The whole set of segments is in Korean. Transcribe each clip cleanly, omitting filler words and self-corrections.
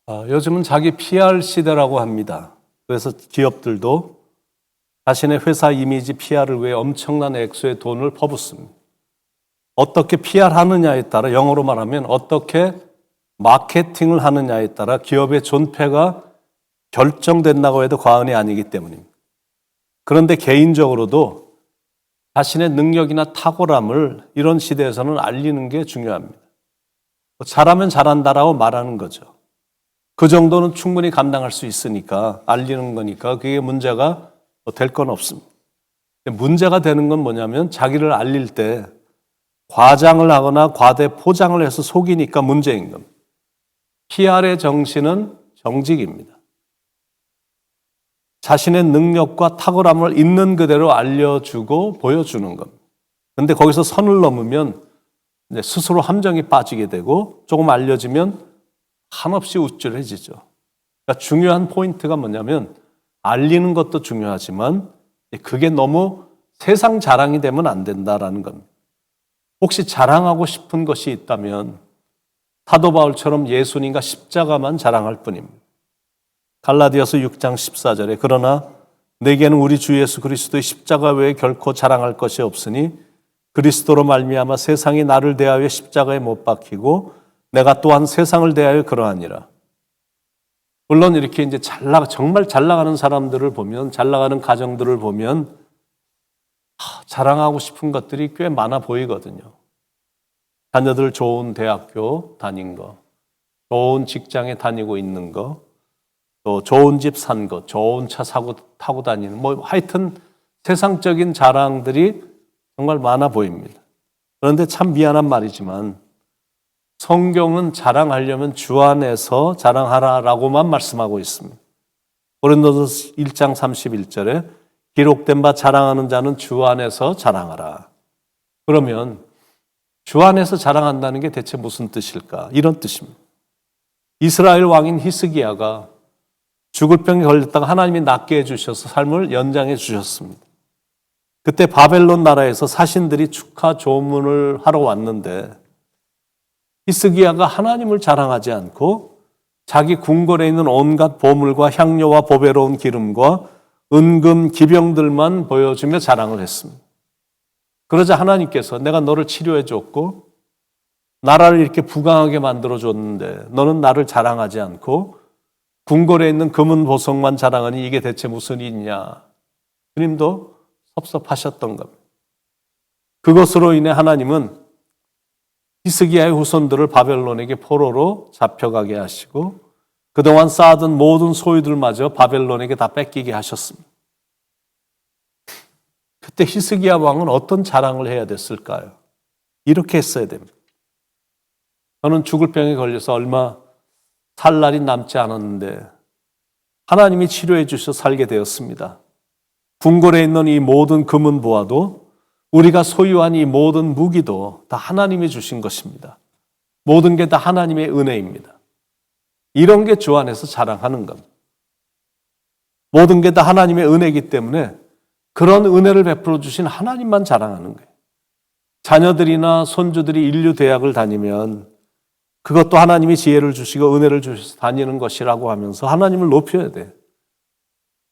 요즘은 자기 PR 시대라고 합니다. 그래서 기업들도 자신의 회사 이미지 PR을 위해 엄청난 액수의 돈을 퍼붓습니다. 어떻게 PR 하느냐에 따라, 영어로 말하면 어떻게 마케팅을 하느냐에 따라 기업의 존폐가 결정된다고 해도 과언이 아니기 때문입니다. 그런데 개인적으로도 자신의 능력이나 탁월함을 이런 시대에서는 알리는 게 중요합니다. 잘하면 잘한다라고 말하는 거죠. 그 정도는 충분히 감당할 수 있으니까, 알리는 거니까 그게 문제가 될 건 없습니다. 문제가 되는 건 뭐냐면 자기를 알릴 때 과장을 하거나 과대 포장을 해서 속이니까 문제인 겁니다. PR의 정신은 정직입니다. 자신의 능력과 탁월함을 있는 그대로 알려주고 보여주는 겁니다. 그런데 거기서 선을 넘으면 스스로 함정에 빠지게 되고 조금 알려지면 한없이 우쭐해지죠. 그러니까 중요한 포인트가 뭐냐면 알리는 것도 중요하지만 그게 너무 세상 자랑이 되면 안 된다라는 겁니다. 혹시 자랑하고 싶은 것이 있다면 사도 바울처럼 예수님과 십자가만 자랑할 뿐입니다. 갈라디아서 6장 14절에 그러나 내게는 우리 주 예수 그리스도의 십자가 외에 결코 자랑할 것이 없으니 그리스도로 말미암아 세상이 나를 대하여 십자가에 못 박히고 내가 또한 세상을 대하여 그러하니라. 물론 이렇게 이제 정말 잘 나가는 사람들을 보면, 잘 나가는 가정들을 보면 자랑하고 싶은 것들이 꽤 많아 보이거든요. 자녀들 좋은 대학교 다닌 거, 좋은 직장에 다니고 있는 거, 또 좋은 집 산 거, 좋은 차 타고 다니는 하여튼 세상적인 자랑들이 정말 많아 보입니다. 그런데 참 미안한 말이지만 성경은 자랑하려면 주 안에서 자랑하라라고만 말씀하고 있습니다. 고린도서 1장 31절에 기록된 바 자랑하는 자는 주 안에서 자랑하라. 그러면 주 안에서 자랑한다는 게 대체 무슨 뜻일까? 이런 뜻입니다. 이스라엘 왕인 히스기야가 죽을 병에 걸렸다가 하나님이 낫게 해주셔서 삶을 연장해 주셨습니다. 그때 바벨론 나라에서 사신들이 축하 조문을 하러 왔는데 히스기야가 하나님을 자랑하지 않고 자기 궁궐에 있는 온갖 보물과 향료와 보배로운 기름과 은금 기병들만 보여주며 자랑을 했습니다. 그러자 하나님께서 내가 너를 치료해 줬고 나라를 이렇게 부강하게 만들어 줬는데 너는 나를 자랑하지 않고 궁궐에 있는 금은 보석만 자랑하니 이게 대체 무슨 일이냐. 주님도 섭섭하셨던 겁니다. 그것으로 인해 하나님은 히스기야의 후손들을 바벨론에게 포로로 잡혀가게 하시고 그동안 쌓아둔 모든 소유들마저 바벨론에게 다 뺏기게 하셨습니다. 그때 히스기야 왕은 어떤 자랑을 해야 됐을까요? 이렇게 했어야 됩니다. 저는 죽을 병에 걸려서 얼마 살 날이 남지 않았는데 하나님이 치료해 주셔서 살게 되었습니다. 궁궐에 있는 이 모든 금은 보아도 우리가 소유한 이 모든 무기도 다 하나님이 주신 것입니다. 모든 게 다 하나님의 은혜입니다. 이런 게 주 안에서 자랑하는 겁니다. 모든 게 다 하나님의 은혜이기 때문에 그런 은혜를 베풀어 주신 하나님만 자랑하는 거예요. 자녀들이나 손주들이 인류 대학을 다니면 그것도 하나님이 지혜를 주시고 은혜를 주셔서 다니는 것이라고 하면서 하나님을 높여야 돼.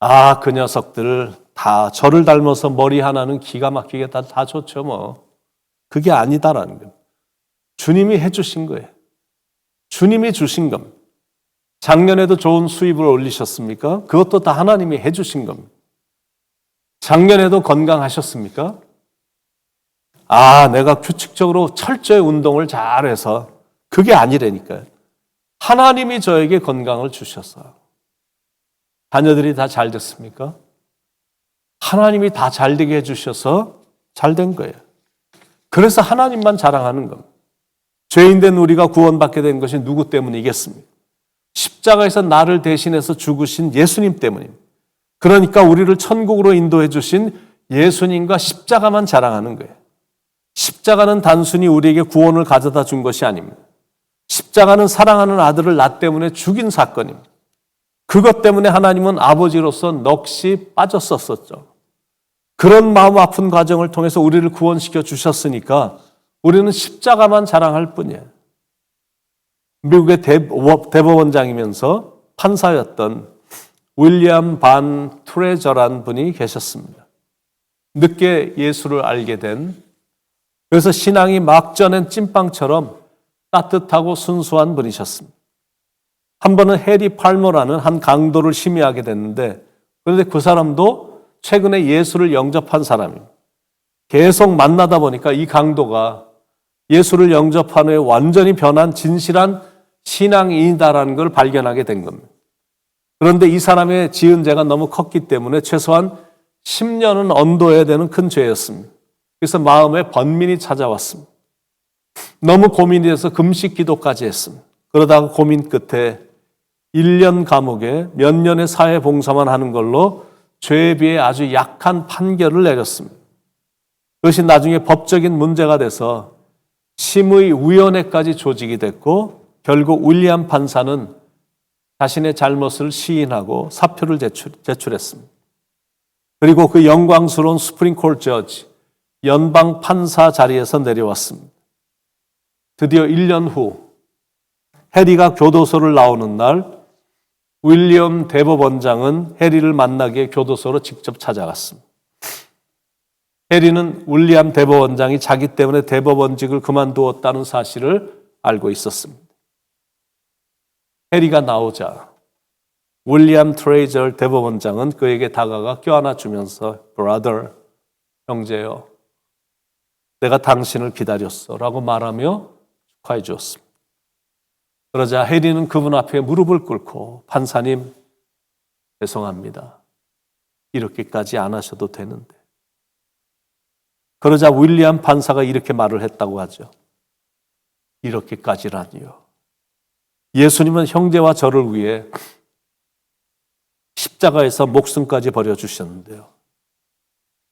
아, 그 녀석들 다 저를 닮아서 머리 하나는 기가 막히게 다 좋죠 뭐. 그게 아니다라는 거예요. 주님이 해주신 거예요. 주님이 주신 겁니다. 작년에도 좋은 수입을 올리셨습니까? 그것도 다 하나님이 해주신 겁니다. 작년에도 건강하셨습니까? 아, 내가 규칙적으로 철저히 운동을 잘해서 그게 아니라니까요. 하나님이 저에게 건강을 주셨어요. 자녀들이 다 잘 됐습니까? 하나님이 다 잘 되게 해주셔서 잘 된 거예요. 그래서 하나님만 자랑하는 겁니다. 죄인된 우리가 구원받게 된 것이 누구 때문이겠습니까? 십자가에서 나를 대신해서 죽으신 예수님 때문입니다. 그러니까 우리를 천국으로 인도해 주신 예수님과 십자가만 자랑하는 거예요. 십자가는 단순히 우리에게 구원을 가져다 준 것이 아닙니다. 십자가는 사랑하는 아들을 나 때문에 죽인 사건입니다. 그것 때문에 하나님은 아버지로서 넋이 빠졌었죠. 그런 마음 아픈 과정을 통해서 우리를 구원시켜 주셨으니까 우리는 십자가만 자랑할 뿐이에요. 미국의 대법원장이면서 판사였던 윌리엄 반 트레저라는 분이 계셨습니다. 늦게 예수를 알게 된, 그래서 신앙이 막 전엔 찐빵처럼 따뜻하고 순수한 분이셨습니다. 한 번은 해리 팔머라는 한 강도를 심의하게 됐는데, 그런데 그 사람도 최근에 예수를 영접한 사람입니다. 계속 만나다 보니까 이 강도가 예수를 영접한 후에 완전히 변한 진실한 신앙인이다라는 걸 발견하게 된 겁니다. 그런데 이 사람의 지은 죄가 너무 컸기 때문에 최소한 10년은 언도해야 되는 큰 죄였습니다. 그래서 마음에 번민이 찾아왔습니다. 너무 고민이 돼서 금식 기도까지 했습니다. 그러다가 고민 끝에 1년 감옥에 몇 년의 사회 봉사만 하는 걸로 죄에 비해 아주 약한 판결을 내렸습니다. 그것이 나중에 법적인 문제가 돼서 심의위원회까지 조직이 됐고 결국 윌리엄 판사는 자신의 잘못을 시인하고 사표를 제출했습니다. 그리고 그 영광스러운 수프림 콜 저지, 연방 판사 자리에서 내려왔습니다. 드디어 1년 후 해리가 교도소를 나오는 날 윌리엄 대법원장은 해리를 만나기 위해 교도소로 직접 찾아갔습니다. 해리는 윌리엄 대법원장이 자기 때문에 대법원직을 그만두었다는 사실을 알고 있었습니다. 해리가 나오자 윌리엄 트레이저 대법원장은 그에게 다가가 껴안아 주면서 브라더, 형제여, 내가 당신을 기다렸어 라고 말하며 축하해 주었습니다. 그러자 해리는 그분 앞에 무릎을 꿇고 판사님 죄송합니다. 이렇게까지 안 하셔도 되는데. 그러자 윌리엄 판사가 이렇게 말을 했다고 하죠. 이렇게까지라니요. 예수님은 형제와 저를 위해 십자가에서 목숨까지 버려주셨는데요.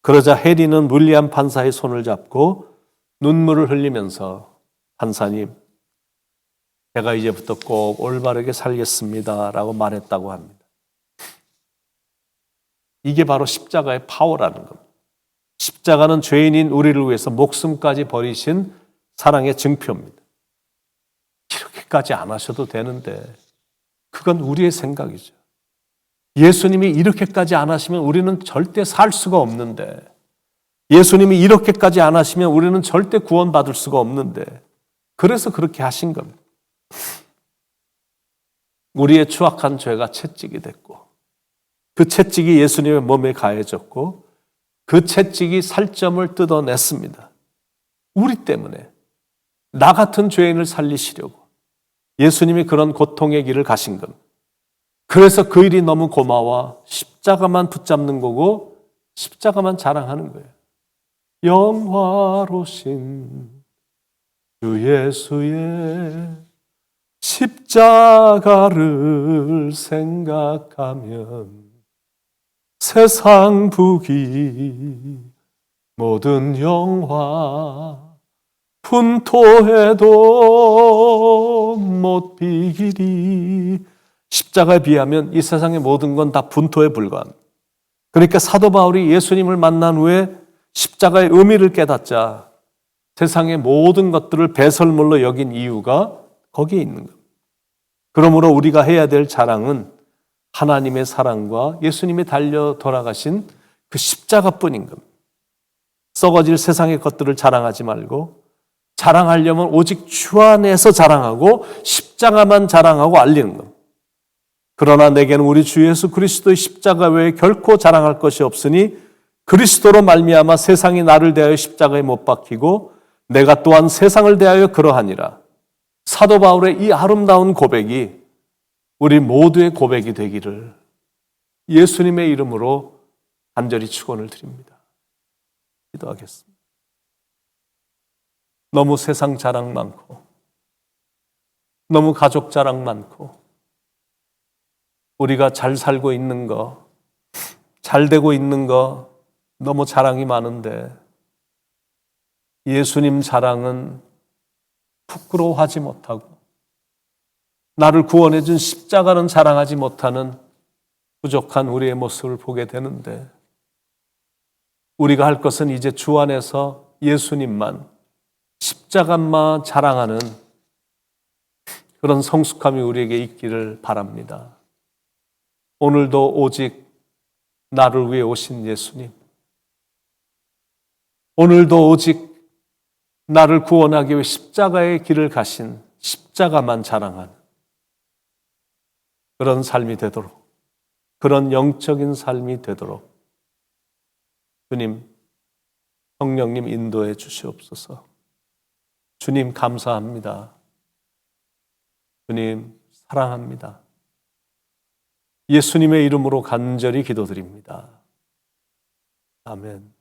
그러자 해리는 윌리엄 판사의 손을 잡고 눈물을 흘리면서 판사님, 제가 이제부터 꼭 올바르게 살겠습니다 라고 말했다고 합니다. 이게 바로 십자가의 파워라는 겁니다. 십자가는 죄인인 우리를 위해서 목숨까지 버리신 사랑의 증표입니다. 이렇게까지 안 하셔도 되는데 그건 우리의 생각이죠. 예수님이 이렇게까지 안 하시면 우리는 절대 살 수가 없는데, 예수님이 이렇게까지 안 하시면 우리는 절대 구원받을 수가 없는데, 그래서 그렇게 하신 겁니다. 우리의 추악한 죄가 채찍이 됐고 그 채찍이 예수님의 몸에 가해졌고 그 채찍이 살점을 뜯어냈습니다. 우리 때문에 나 같은 죄인을 살리시려고 예수님이 그런 고통의 길을 가신 겁니다. 그래서 그 일이 너무 고마워 십자가만 붙잡는 거고 십자가만 자랑하는 거예요. 영화로신 주 예수의 십자가를 생각하면 세상 부귀 모든 영화 분토해도 못 비기리. 십자가에 비하면 이 세상의 모든 건 다 분토에 불과합니다. 그러니까 사도 바울이 예수님을 만난 후에 십자가의 의미를 깨닫자 세상의 모든 것들을 배설물로 여긴 이유가 거기에 있는 겁니다. 그러므로 우리가 해야 될 자랑은 하나님의 사랑과 예수님이 달려 돌아가신 그 십자가뿐인 겁니다. 썩어질 세상의 것들을 자랑하지 말고 자랑하려면 오직 주 안에서 자랑하고 십자가만 자랑하고 알리는 겁니다. 그러나 내게는 우리 주 예수 그리스도의 십자가 외에 결코 자랑할 것이 없으니 그리스도로 말미암아 세상이 나를 대하여 십자가에 못 박히고 내가 또한 세상을 대하여 그러하니라. 사도 바울의 이 아름다운 고백이 우리 모두의 고백이 되기를 예수님의 이름으로 간절히 축원을 드립니다. 기도하겠습니다. 너무 세상 자랑 많고 너무 가족 자랑 많고 우리가 잘 살고 있는 거, 잘 되고 있는 거 너무 자랑이 많은데 예수님 자랑은 부끄러워하지 못하고 나를 구원해 준 십자가는 자랑하지 못하는 부족한 우리의 모습을 보게 되는데 우리가 할 것은 이제 주 안에서 예수님만 십자가만 자랑하는 그런 성숙함이 우리에게 있기를 바랍니다. 오늘도 오직 나를 위해 오신 예수님, 오늘도 오직 나를 구원하기 위해 십자가의 길을 가신 십자가만 자랑하는 그런 삶이 되도록, 그런 영적인 삶이 되도록 주님, 성령님 인도해 주시옵소서. 주님 감사합니다. 주님 사랑합니다. 예수님의 이름으로 간절히 기도드립니다. 아멘.